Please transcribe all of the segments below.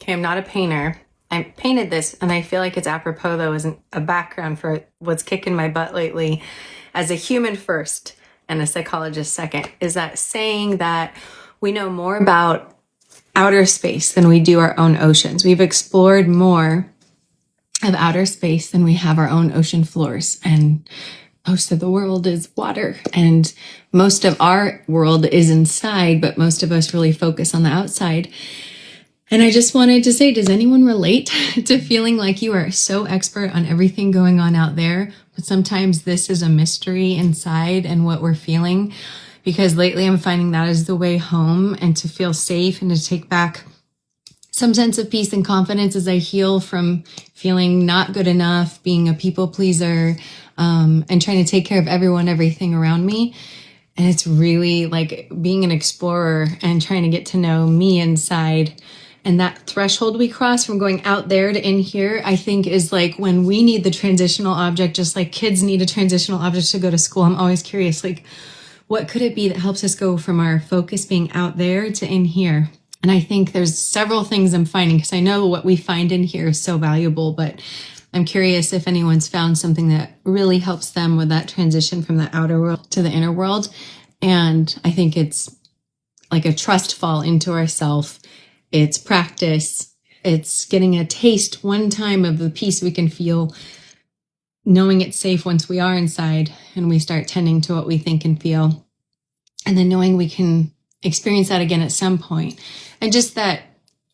Okay, I'm not a painter. I painted this and I feel like it's apropos though as a background for what's kicking my butt lately as a human first and a psychologist second, is that saying that we know more about outer space than we do our own oceans. We've explored more of outer space than we have our own ocean floors. And most of the world is water, and most of our world is inside, but most of us really focus on the outside. And I just wanted to say, does anyone relate to feeling like you are so expert on everything going on out there, but sometimes this is a mystery inside and what we're feeling? Because lately I'm finding that is the way home, and to feel safe and to take back some sense of peace and confidence as I heal from feeling not good enough, being a people pleaser, and trying to take care of everyone, everything around me. And it's really like being an explorer and trying to get to know me inside. And that threshold we cross from going out there to in here, I think is like when we need the transitional object, just like kids need a transitional object to go to school. I'm always curious, like, what could it be that helps us go from our focus being out there to in here? And I think there's several things I'm finding, because I know what we find in here is so valuable, but I'm curious if anyone's found something that really helps them with that transition from the outer world to the inner world. And I think it's like a trust fall into ourself. It's practice. It's getting a taste one time of the peace we can feel, knowing it's safe once we are inside and we start tending to what we think and feel. And then knowing we can experience that again at some point. And just that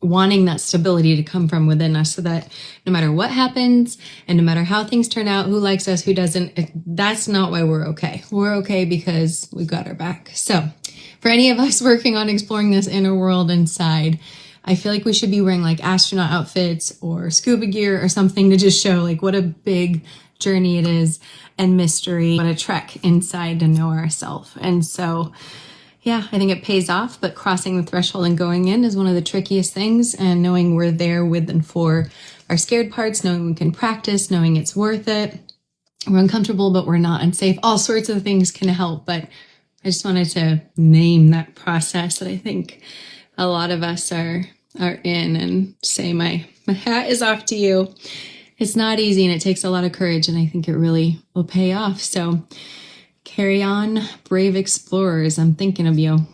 wanting that stability to come from within us, so that no matter what happens and no matter how things turn out, who likes us, who doesn't, that's not why we're okay. We're okay because we've got our back. So for any of us working on exploring this inner world inside, I feel like we should be wearing like astronaut outfits or scuba gear or something to just show like what a big journey it is and mystery, what a trek inside to know ourselves. And so yeah, I think it pays off, but crossing the threshold and going in is one of the trickiest things. And knowing we're there with and for our scared parts, knowing we can practice, knowing it's worth it. We're uncomfortable, but we're not unsafe. All sorts of things can help, but I just wanted to name that process that I think a lot of us are in, and say my hat is off to you. It's not easy and it takes a lot of courage, and I think it really will pay off. So carry on, brave explorers. I'm thinking of you.